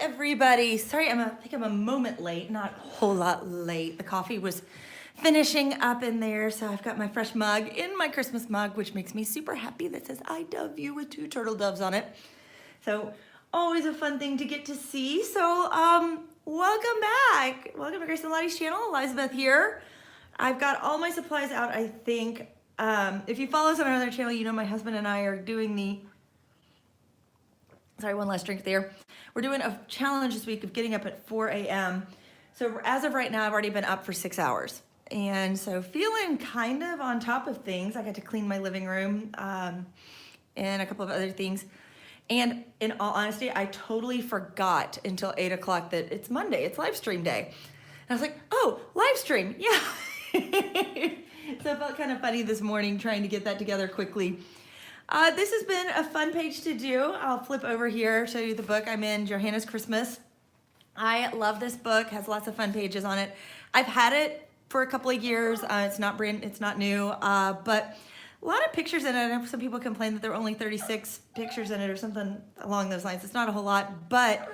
everybody. Sorry, I think I'm a moment late, not a whole lot late. The coffee was finishing up in there, so I've got my fresh mug in my Christmas mug, which makes me super happy, that says I love you with 2 turtle doves on it. So always a fun thing to get to see. So welcome back. Welcome to Grace and Lottie's channel. Elizabeth here. I've got all my supplies out, I think. If you follow us on another channel, you know my husband and I are doing the, sorry, one last drink there. We're doing a challenge this week of getting up at 4 a.m. So as of right now, I've already been up for 6 hours. And so feeling kind of on top of things. I got to clean my living room and a couple of other things. And in all honesty, I totally forgot until 8 o'clock that it's Monday, it's live stream day. And I was like, oh, live stream, yeah. So it felt kind of funny this morning trying to get that together quickly. This has been a fun page to do. I'll flip over here, show you the book I'm in, Johanna's Christmas. I love this book, has lots of fun pages on it. I've had it for a couple of years. It's not new, but a lot of pictures in it. I know some people complain that there are only 36 pictures in it or something along those lines. It's not a whole lot, but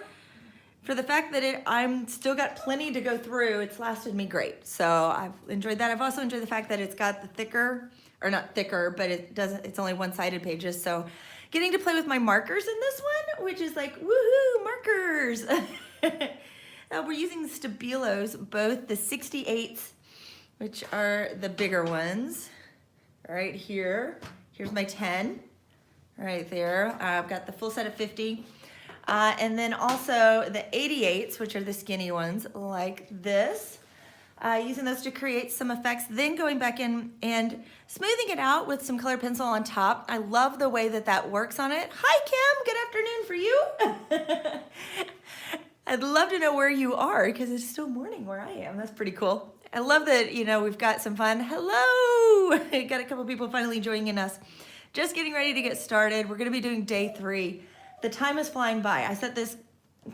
for the fact that I'm still got plenty to go through, it's lasted me great. So I've enjoyed that. I've also enjoyed the fact that it's got the thicker, or not thicker, but it's only one-sided pages. So getting to play with my markers in this one, which is like, woohoo, markers. We're using the Stabilos, both the 68s, which are the bigger ones, right here. Here's my 10, right there. I've got the full set of 50. And then also the 88s, which are the skinny ones, like this. Using those to create some effects, then going back in and smoothing it out with some colored pencil on top. I love the way that works on it. Hi, Kim, good afternoon for you. I'd love to know where you are because it's still morning where I am. That's pretty cool. I love that, we've got some fun. Hello, got a couple people finally joining us. Just getting ready to get started. We're gonna be doing day 3. The time is flying by. I set this,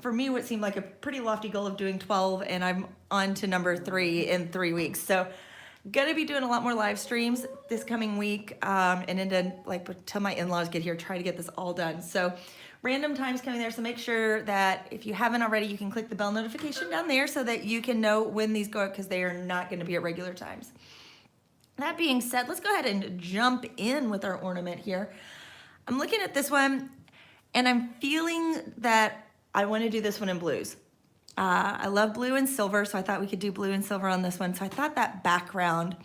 for me, what seemed like a pretty lofty goal of doing 12, and I'm on to number 3 in 3 weeks. So gonna be doing a lot more live streams this coming week, and into till my in-laws get here, try to get this all done. So random times coming there, so make sure that if you haven't already, you can click the bell notification down there so that you can know when these go up, because they are not gonna be at regular times. That being said, let's go ahead and jump in with our ornament here. I'm looking at this one, and I'm feeling that I want to do this one in blues. I love blue and silver, so I thought we could do blue and silver on this one. So I thought that background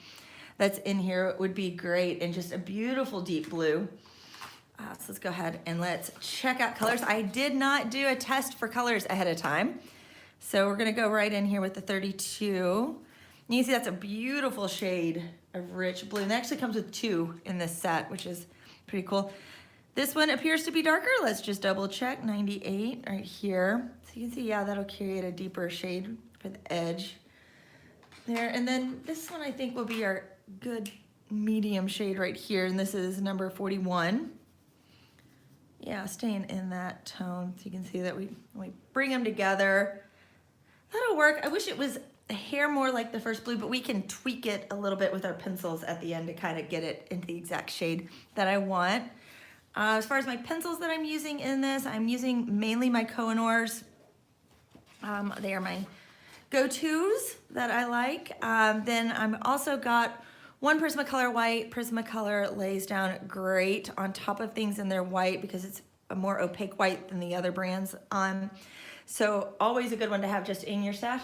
that's in here would be great, and just a beautiful deep blue. So let's go ahead and let's check out colors. I did not do a test for colors ahead of time. So we're gonna go right in here with the 32. And you see that's a beautiful shade of rich blue. And that actually comes with 2 in this set, which is pretty cool. This one appears to be darker. Let's just double check, 98 right here. So you can see, yeah, that'll create a deeper shade for the edge there. And then this one I think will be our good medium shade right here. And this is number 41. Yeah, staying in that tone. So you can see that we bring them together. That'll work. I wish it was a hair more like the first blue, but we can tweak it a little bit with our pencils at the end to kind of get it into the exact shade that I want. As far as my pencils that I'm using in this, I'm using mainly my Koh-i-noors. They are my go-tos that I like. Then I'm also got one Prismacolor white. Prismacolor lays down great on top of things in their white because it's a more opaque white than the other brands. So always a good one to have just in your stash.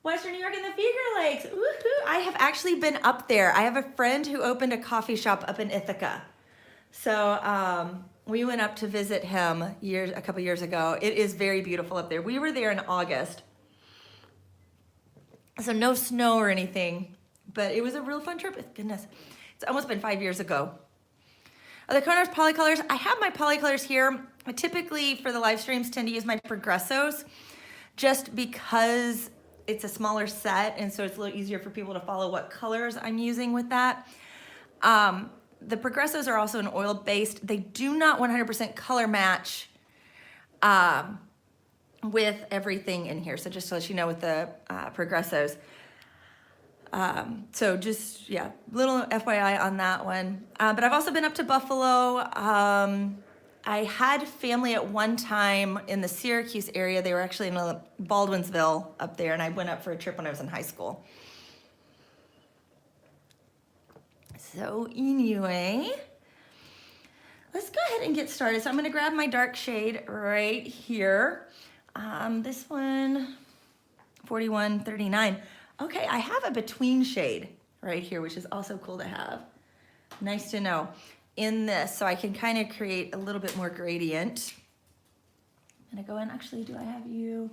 Western New York and the Finger Lakes. Woohoo! I have actually been up there. I have a friend who opened a coffee shop up in Ithaca. So we went up to visit him a couple years ago. It is very beautiful up there. We were there in August. So no snow or anything, but it was a real fun trip. Goodness, it's almost been 5 years ago. The Koh-i-noor's polycolors. I have my polycolors here. I typically, for the live streams, tend to use my Progressos just because it's a smaller set, and so it's a little easier for people to follow what colors I'm using with that. The Progressos are also an oil-based. They do not 100% color match with everything in here. So just to let you know with the Progressos. So just, yeah, little FYI on that one. But I've also been up to Buffalo. I had family at one time in the Syracuse area. They were actually in Baldwinsville up there, and I went up for a trip when I was in high school. So anyway, let's go ahead and get started. So I'm gonna grab my dark shade right here. This one, 4139. Okay, I have a between shade right here, which is also cool to have. Nice to know in this, so I can kind of create a little bit more gradient. I'm gonna go in, actually, do I have you?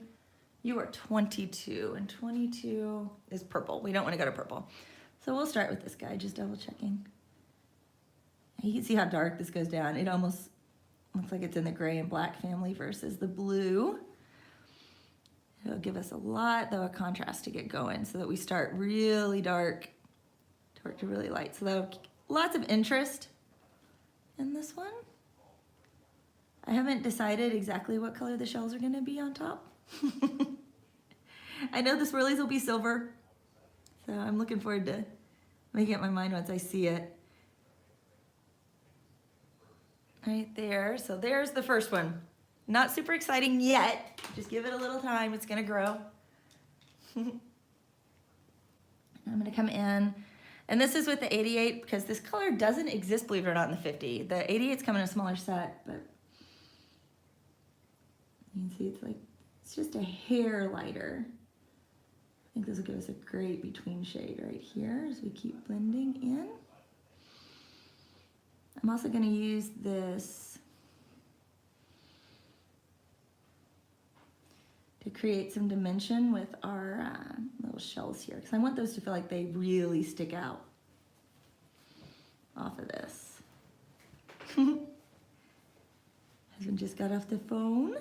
You are 22, and 22 is purple. We don't wanna go to purple. So we'll start with this guy, just double checking. You can see how dark this goes down. It almost looks like it's in the gray and black family versus the blue. It'll give us a lot, though, of contrast to get going so that we start really dark to really light. So that'll lots of interest in this one. I haven't decided exactly what color the shells are gonna be on top. I know the swirlies will be silver, so I'm looking forward to making up my mind once I see it. Right there, so there's the first one. Not super exciting yet, just give it a little time, it's gonna grow. I'm gonna come in, and this is with the 88 because this color doesn't exist, believe it or not, in the 50. The 88's come in a smaller set, but you can see it's just a hair lighter. I think this will give us a great between shade right here as we keep blending in. I'm also gonna use this to create some dimension with our little shells here, because I want those to feel like they really stick out off of this. Husband just got off the phone.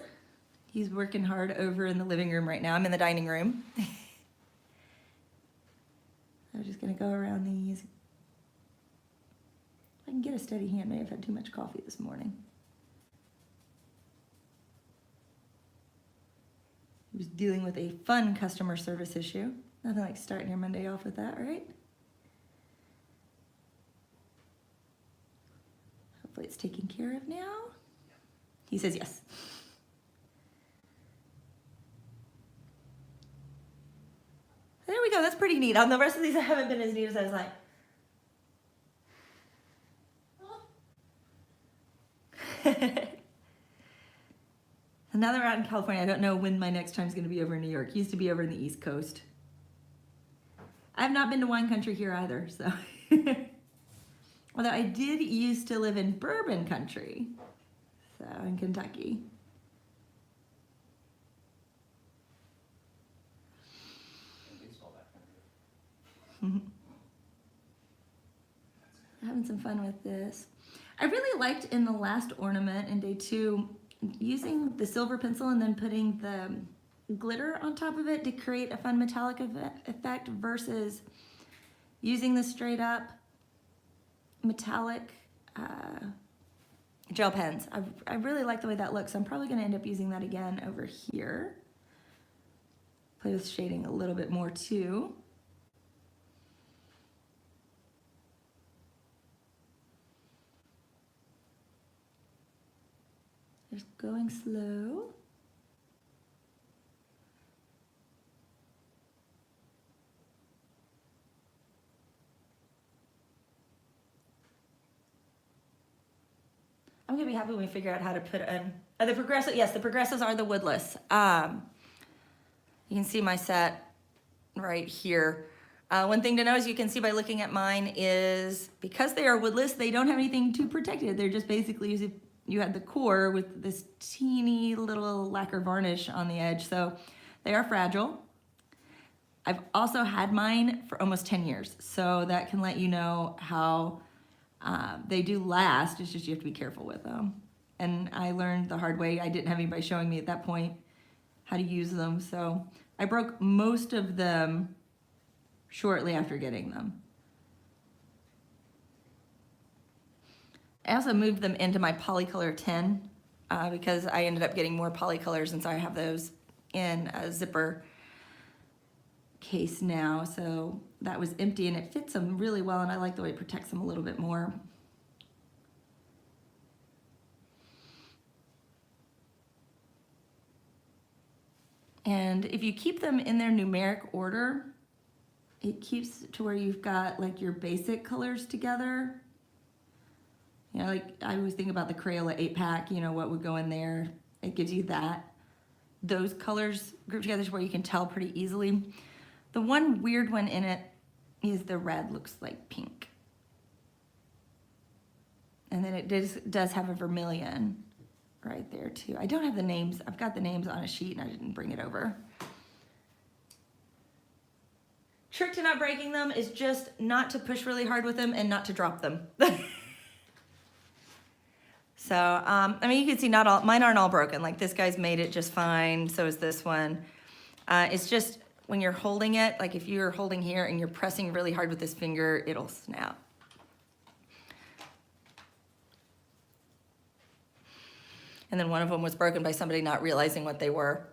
He's working hard over in the living room right now. I'm in the dining room. I'm just gonna go around these. If I can get a steady hand, maybe I've had too much coffee this morning. He was dealing with a fun customer service issue. Nothing like starting your Monday off with that, right? Hopefully it's taken care of now. He says yes. There we go, that's pretty neat. On the rest of these, I haven't been as neat as I was like. And now that we're out in California, I don't know when my next time is going to be over in New York. It used to be over in the East Coast. I've not been to wine country here either, so. Although I did used to live in bourbon country, so in Kentucky. Having some fun with this. I really liked in the last ornament in day 2 using the silver pencil and then putting the glitter on top of it to create a fun metallic effect versus using the straight up metallic gel pens. I really like the way that looks. So I'm probably going to end up using that again over here. Play with shading a little bit more too. Just going slow. I'm gonna be happy when we figure out how to put in the progressive. Yes, the progressives are the woodless. You can see my set right here. One thing to know, as you can see by looking at mine, is because they are woodless, they don't have anything to protect it. They're just basically you had the core with this teeny little lacquer varnish on the edge, so they are fragile. I've also had mine for almost 10 years, so that can let you know how they do last. It's just you have to be careful with them. And I learned the hard way. I didn't have anybody showing me at that point how to use them, so I broke most of them shortly after getting them. I also moved them into my Polycolor 10 because I ended up getting more polycolors, and so I have those in a zipper case now. So that was empty and it fits them really well, and I like the way it protects them a little bit more. And if you keep them in their numeric order, it keeps to where you've got like your basic colors together. You know, like I always think about the Crayola 8-pack, you know, what would go in there. It gives you that. Those colors grouped together to where you can tell pretty easily. The one weird one in it is the red looks like pink. And then it does have a vermilion right there too. I don't have the names. I've got the names on a sheet and I didn't bring it over. Trick to not breaking them is just not to push really hard with them and not to drop them. So, I mean, you can see not all, mine aren't all broken. Like this guy's made it just fine. So is this one. It's just when you're holding it, like if you're holding here and you're pressing really hard with this finger, it'll snap. And then one of them was broken by somebody not realizing what they were.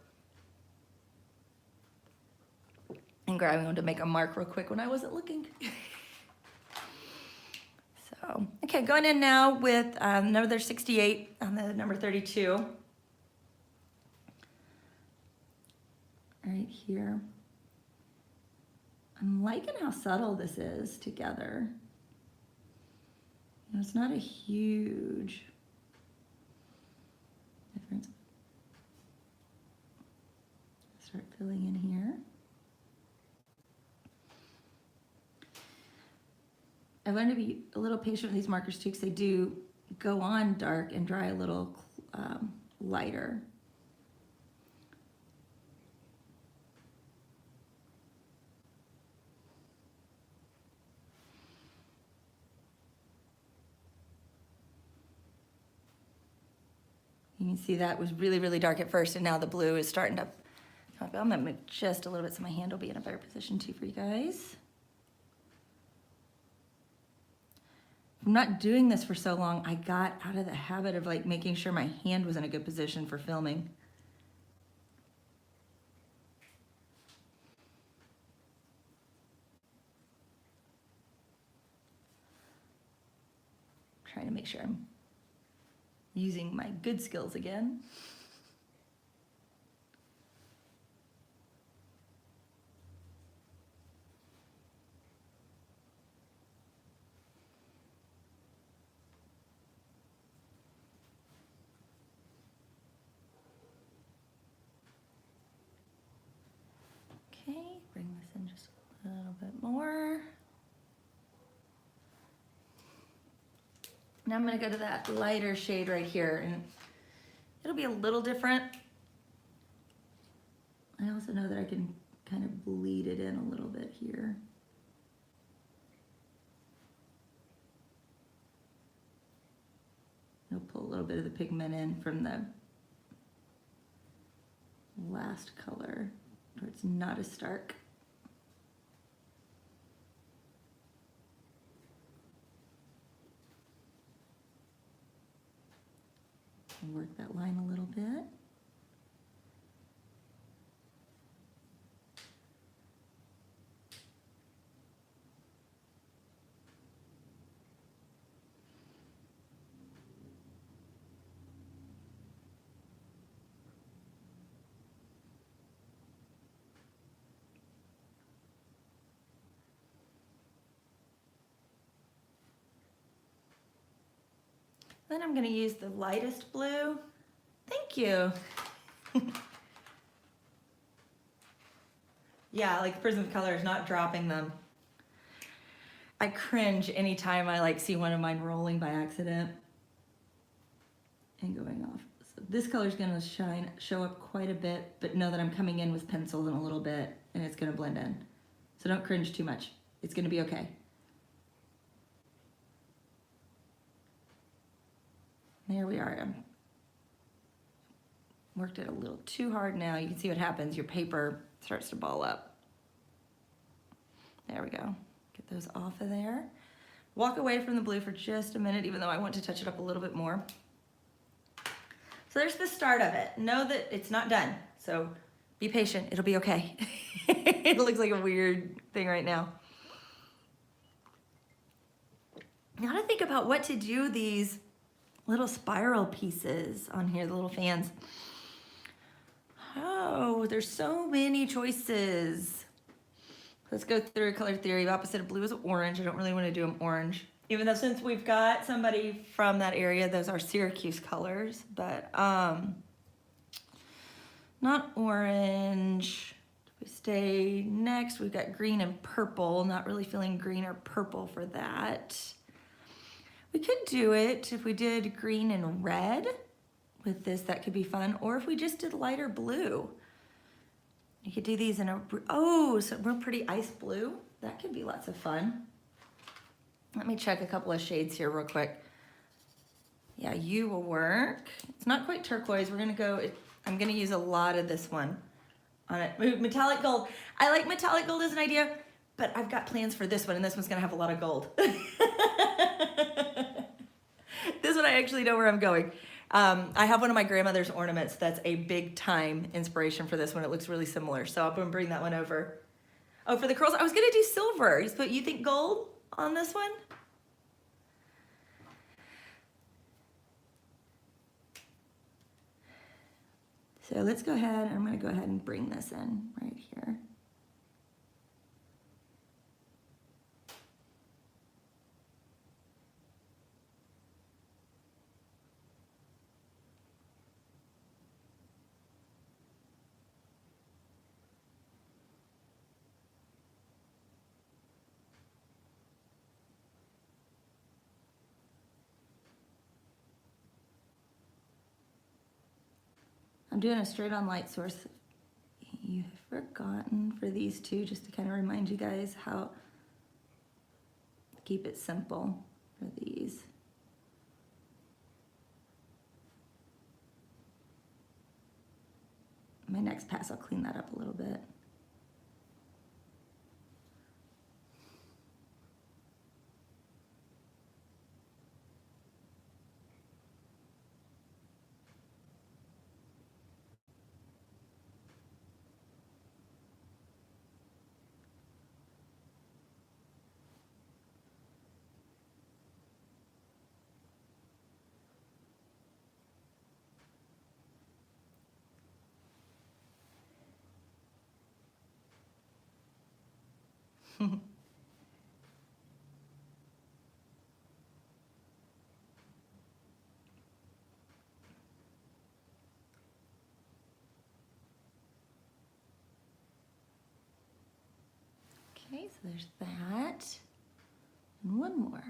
And grabbing them to make a mark real quick when I wasn't looking. So, okay, going in now with number 68 on the number 32. Right here. I'm liking how subtle this is together. You know, it's not a huge difference. Start filling in here. I want to be a little patient with these markers too, because they do go on dark and dry a little lighter. You can see that was really, really dark at first, and now the blue is starting to come up. I'm going to move just a little bit so my hand will be in a better position too for you guys. I'm not doing this for so long, I got out of the habit of like making sure my hand was in a good position for filming. Trying to make sure I'm using my good skills again. Okay, bring this in just a little bit more. Now I'm going to go to that lighter shade right here, and it'll be a little different. I also know that I can kind of bleed it in a little bit here. I'll pull a little bit of the pigment in from the last color, where it's not as stark. Work that line a little bit. Then I'm going to use the lightest blue. Thank you. Yeah, like Prism's color is not dropping them. I cringe anytime I like see one of mine rolling by accident and going off. So this color is going to show up quite a bit, but know that I'm coming in with pencils in a little bit and it's going to blend in. So don't cringe too much. It's going to be okay. There we are. I'm worked it a little too hard now. You can see what happens. Your paper starts to ball up. There we go. Get those off of there. Walk away from the blue for just a minute, even though I want to touch it up a little bit more. So there's the start of it. Know that it's not done. So be patient. It'll be okay. It looks like a weird thing right now. Now to think about what to do these little spiral pieces on here, the little fans. Oh, there's so many choices. Let's go through color theory. The opposite of blue is orange. I don't really want to do them orange. Even though since we've got somebody from that area, those are Syracuse colors, but not orange. If we stay next, we've got green and purple. Not really feeling green or purple for that. We could do it if we did green and red with this, that could be fun. Or if we just did lighter blue. You could do these in a, oh, so real pretty ice blue. That could be lots of fun. Let me check a couple of shades here real quick. Yeah, you will work. It's not quite turquoise. We're gonna go, I'm gonna use a lot of this one on it. Metallic gold. I like metallic gold as an idea, but I've got plans for this one, and this one's gonna have a lot of gold. This one I actually know where I'm going. I have one of my grandmother's ornaments that's a big time inspiration for this one. It looks really similar, so I'm gonna bring that one over. Oh, for the curls, I was gonna do silver. But you think gold on this one? So let's go ahead, I'm gonna go ahead and bring this in right here. I'm doing a straight on light source. You have forgotten for these two, just to kind of remind you guys how to keep it simple for these. My next pass, I'll clean that up a little bit. Okay, so there's that. And one more.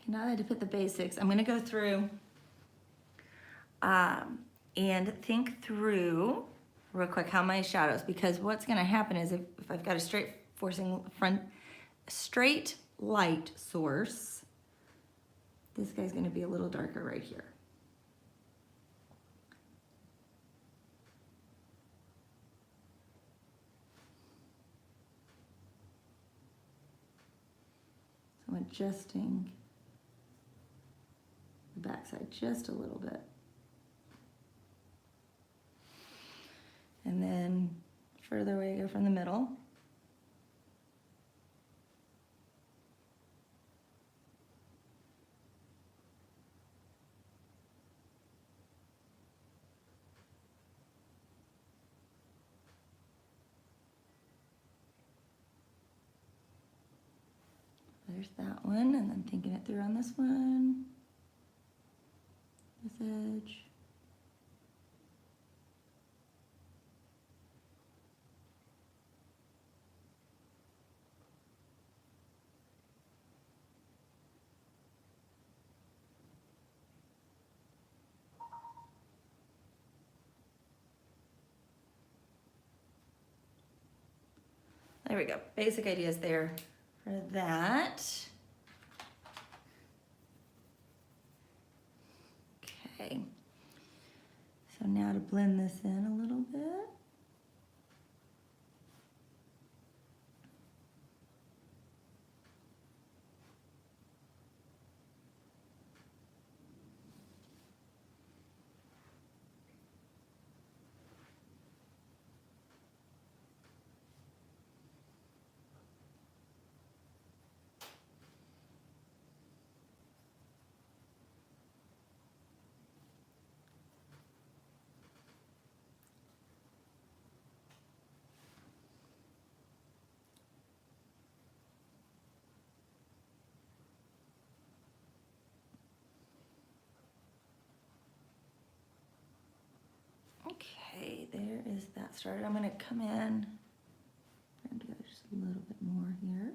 Now that I had to put the basics, I'm gonna go through and think through real quick how my shadows, because what's gonna happen is if I've got a straight light source, this guy's gonna be a little darker right here. So I'm adjusting the backside just a little bit. And then further away, go from the middle. There's that one, and then thinking it through on this one. This edge. There we go. Basic ideas there for that. Okay. So now to blend this in a little bit. Okay, there is that started. I'm gonna come in and do just a little bit more here.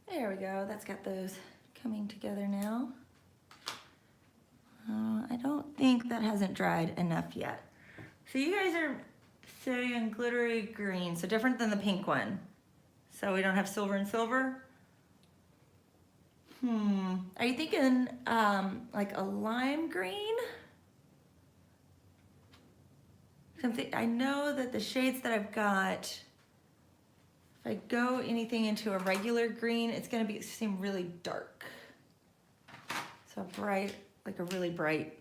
There we go, that's got those coming together now. I don't think that hasn't dried enough yet. So you guys are saying glittery green, so different than the pink one. So we don't have silver and silver? Are you thinking like a lime green? Something, I know that the shades that I've got, if I go anything into a regular green, it's gonna seem really dark. So bright, like a really bright,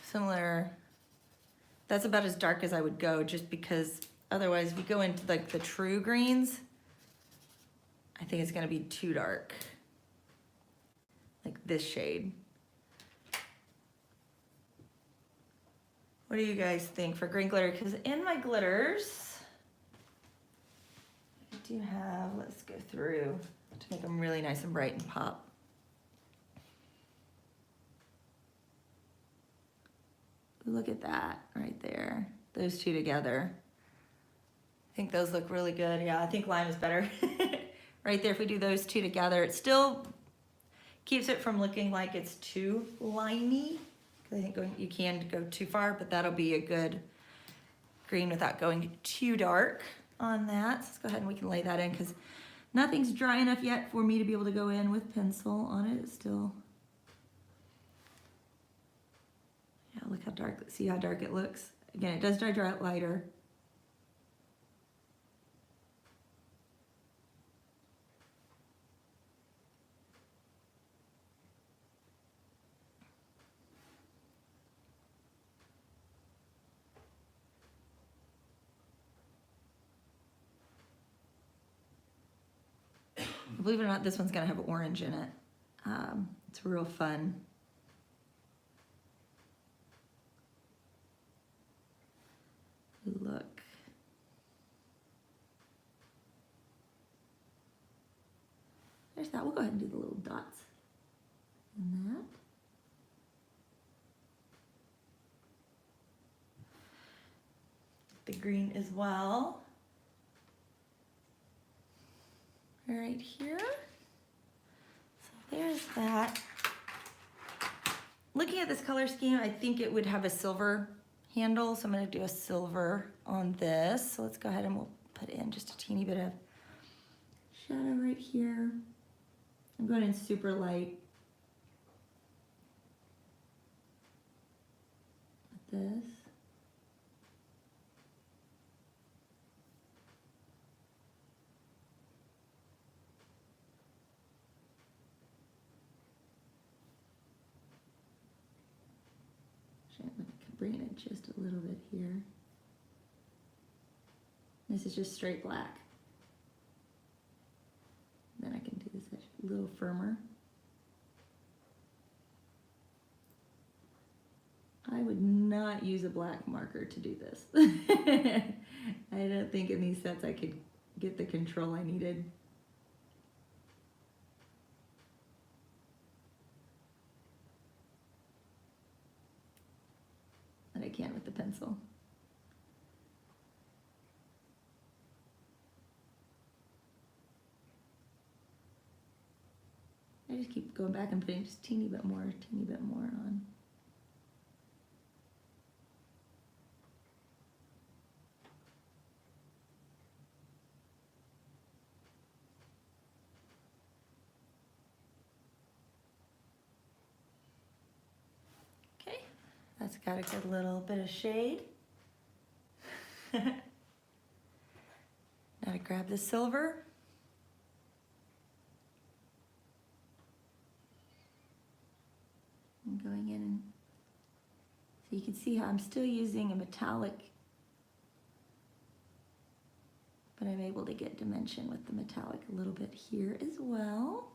similar, that's about as dark as I would go, just because otherwise if you go into like the true greens, I think it's gonna be too dark. Like this shade. What do you guys think for green glitter? Because in my glitters, I do have, let's go through to make them really nice and bright and pop. Look at that right there. Those two together. I think those look really good. Yeah, I think lime is better. Right there, if we do those two together, it still keeps it from looking like it's too limey. I think you can go too far, but that'll be a good green without going too dark on that. So let's go ahead and we can lay that in because nothing's dry enough yet for me to be able to go in with pencil on it. It's still, yeah, look how dark, see how dark it looks? Again, it does dry lighter. Believe it or not, this one's gonna have orange in it. It's real fun. Look. There's that. We'll go ahead and do the little dots in that. The green as well. Right here. So there's that. Looking at this color scheme, I think it would have a silver handle, so I'm going to do a silver on this. So let's go ahead and we'll put in just a teeny bit of shadow right here. I'm going in super light with this. Bring it just a little bit here. This is just straight black. Then I can do this a little firmer. I would not use a black marker to do this. I don't think in these sets I could get the control I needed. can with the pencil. I just keep going back and putting just a teeny bit more on. Okay, that's got a good little bit of shade. Now to grab the silver. I'm going in, and so you can see how I'm still using a metallic, but I'm able to get dimension with the metallic a little bit here as well.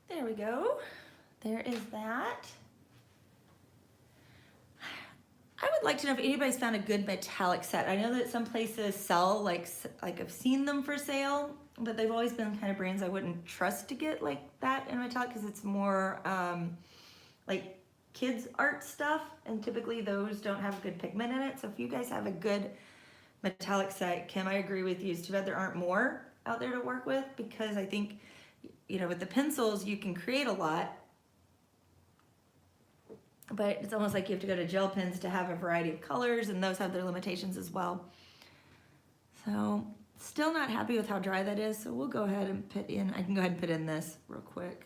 There we go. There is that. I would like to know if anybody's found a good metallic set. I know that some places sell, like I've seen them for sale, but they've always been kind of brands I wouldn't trust to get like that in metallic, because it's more like kids art stuff, and typically those don't have good pigment in it. So if you guys have a good metallic set, Kim, I agree with you. It's too bad there aren't more out there to work with, because I think, you know, with the pencils you can create a lot, but it's almost like you have to go to gel pens to have a variety of colors, and those have their limitations as well. So still not happy with how dry that is, so we'll go ahead and put in, I can go ahead and put in this real quick.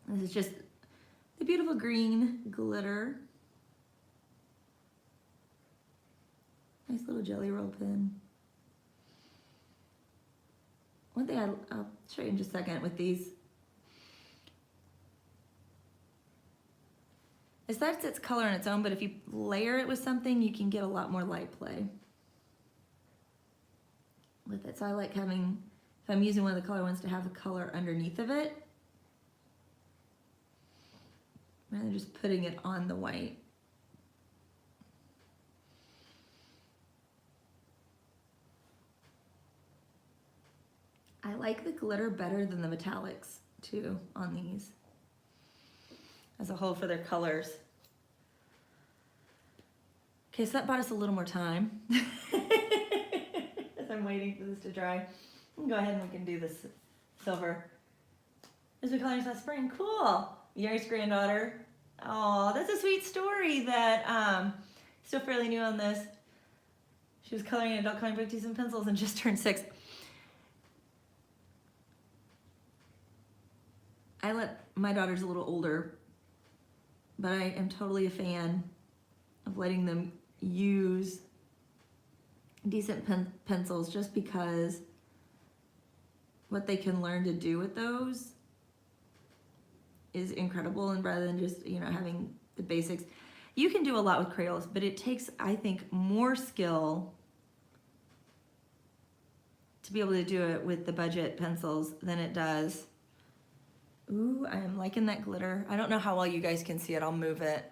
This is just the beautiful green glitter. Nice little jelly roll pen. One thing I'll show you in just a second with these is that's its color on its own, but if you layer it with something, you can get a lot more light play with it. So I like having, if I'm using one of the color ones, to have the color underneath of it, rather than just putting it on the white. I like the glitter better than the metallics too on these as a whole for their colors. Okay, so that bought us a little more time as I'm waiting for this to dry. We can go ahead and we can do this silver. As we call yourself spring, cool. Youngest granddaughter. Oh, that's a sweet story that still fairly new on this. She was coloring in adult coloring book using pencils and just turned 6. I let my daughter's a little older, but I am totally a fan of letting them use decent pencils, just because what they can learn to do with those is incredible. And rather than just, you know, having the basics, you can do a lot with crayons, but it takes, I think, more skill to be able to do it with the budget pencils than it does. Ooh, I am liking that glitter. I don't know how well you guys can see it. I'll move it.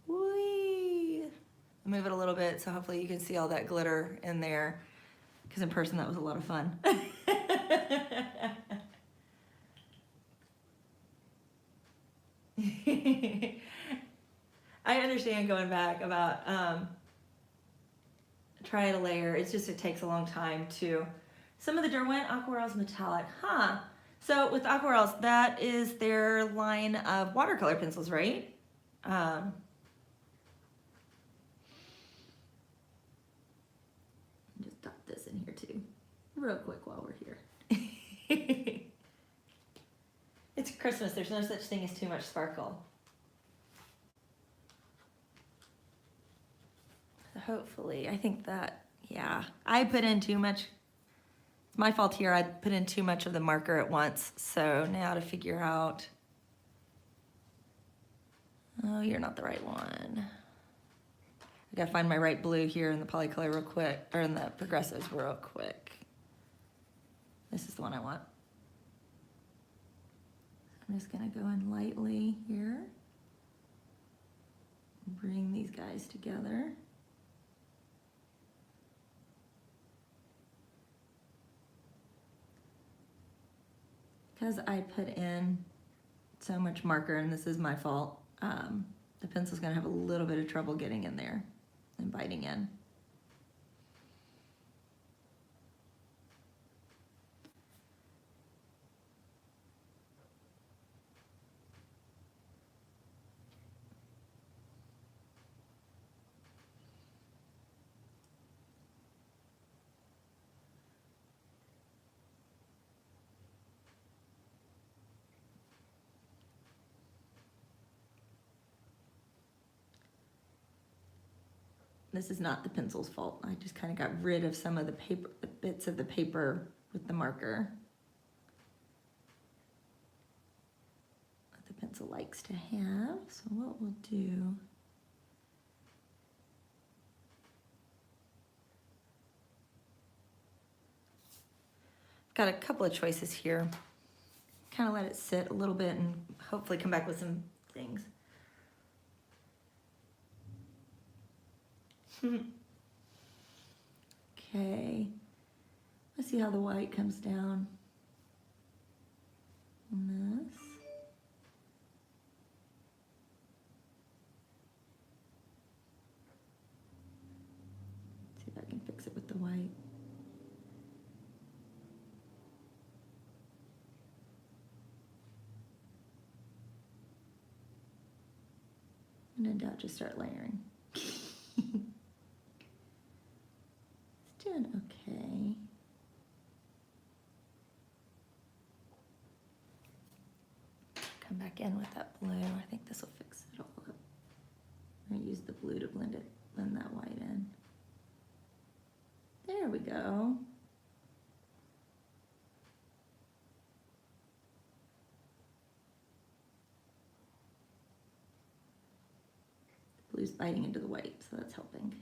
Whee! I'll move it a little bit so hopefully you can see all that glitter in there, because in person that was a lot of fun. I understand going back about trying to layer. It's just, it takes a long time to. Some of the Derwent Aquarel's metallic, huh? So with Aquarels, that is their line of watercolor pencils, right? Just dot this in here too, real quick while we're here. It's Christmas, there's no such thing as too much sparkle. So hopefully, I think that, yeah, I put in too much. It's my fault here, I put in too much of the marker at once. So now to figure out, oh, you're not the right one. I gotta find my right blue here in the Polycolor real quick, or in the Progressives real quick. This is the one I want. I'm just gonna go in lightly here. Bring these guys together. Because I put in so much marker, and this is my fault, the pencil's gonna have a little bit of trouble getting in there and biting in. This is not the pencil's fault. I just kind of got rid of some of the paper, the bits of the paper with the marker that the pencil likes to have. So what we'll do, got a couple of choices here. Kind of let it sit a little bit and hopefully come back with some things. Okay, let's see how the white comes down on this. See if I can fix it with the white. And in doubt, just start layering. Doing okay. Come back in with that blue. I think this will fix it all up. I'm gonna use the blue to blend that white in. There we go. The blue's biting into the white, so that's helping.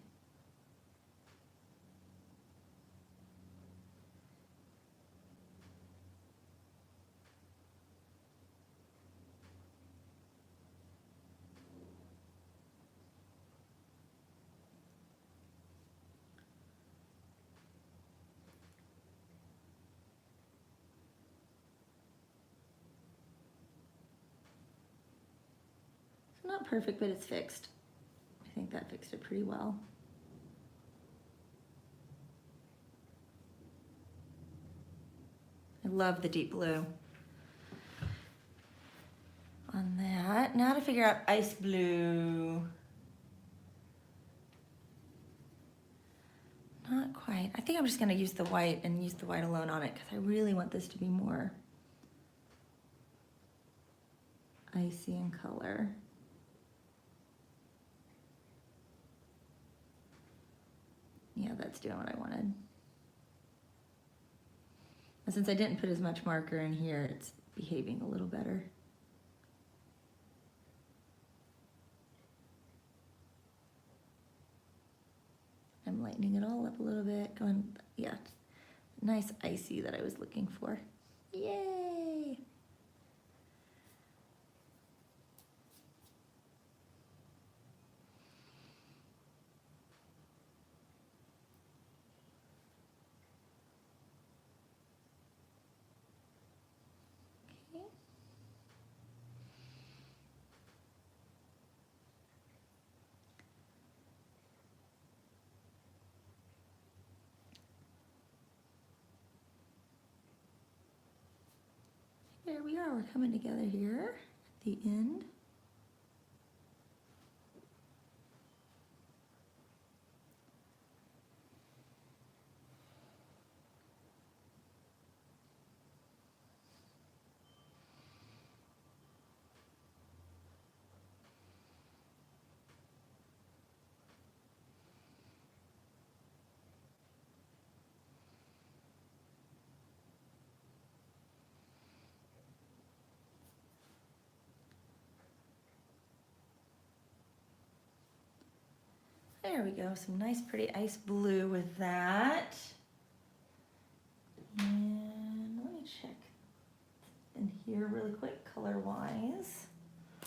Not perfect, but it's fixed. I think that fixed it pretty well. I love the deep blue on that. Now to figure out ice blue. Not quite. I think I'm just gonna use the white and use the white alone on it because I really want this to be more icy in color. Yeah, that's doing what I wanted. And since I didn't put as much marker in here, it's behaving a little better. I'm lightening it all up a little bit, going, yeah, nice icy that I was looking for. Yay! There we are, we're coming together here at the end. There we go, some nice pretty ice blue with that. And let me check in here really quick, color-wise. I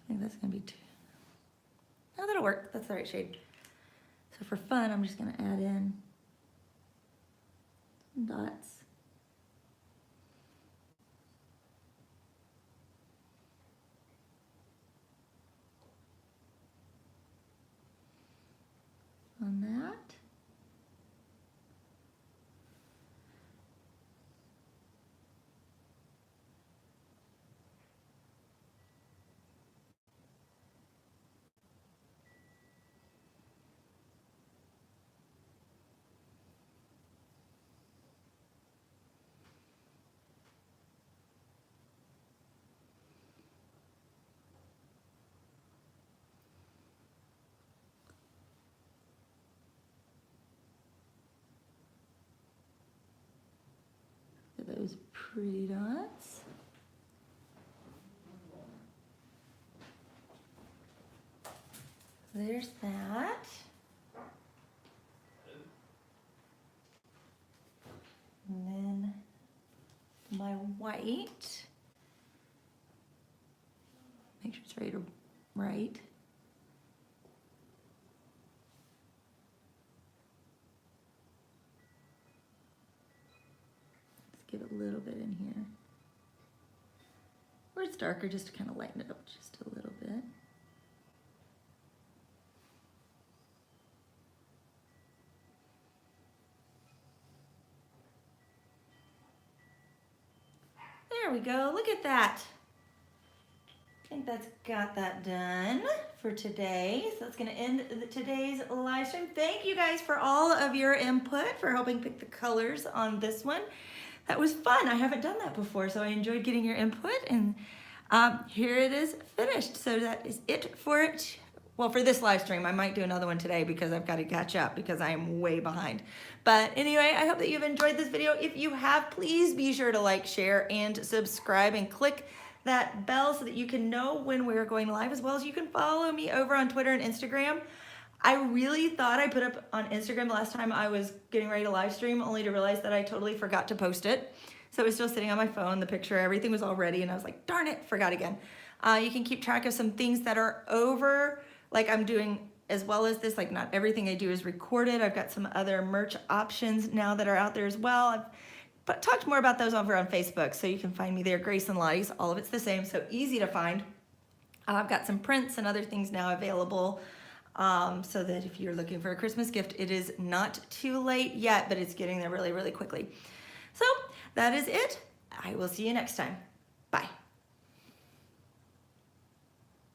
think that's gonna be too, oh, that'll work, that's the right shade. So for fun, I'm just gonna add in some dots. On that. Those pretty dots. There's that. And then my white. Make sure it's right. Give it a little bit in here. Where it's darker, just to kind of lighten it up just a little bit. There we go, look at that. I think that's got that done for today. So that's gonna end today's live stream. Thank you guys for all of your input, for helping pick the colors on this one. That was fun. I haven't done that before, so I enjoyed getting your input, and here it is finished. So that is it for it. Well, for this live stream. I might do another one today because I've got to catch up because I am way behind. But anyway, I hope that you've enjoyed this video. If you have, please be sure to like, share, and subscribe, and click that bell so that you can know when we're going live, as well as you can follow me over on Twitter and Instagram. I really thought I put up on Instagram the last time I was getting ready to live stream, only to realize that I totally forgot to post it. So it was still sitting on my phone, the picture, everything was all ready, and I was like, darn it, forgot again. You can keep track of some things that are over, like I'm doing as well as this, like not everything I do is recorded. I've got some other merch options now that are out there as well. I've talked more about those over on Facebook, so you can find me there, Grace and Lottie's. All of it's the same, so easy to find. I've got some prints and other things now available. So that if you're looking for a Christmas gift, it is not too late yet, but it's getting there really, really quickly. So that is it. I will see you next time.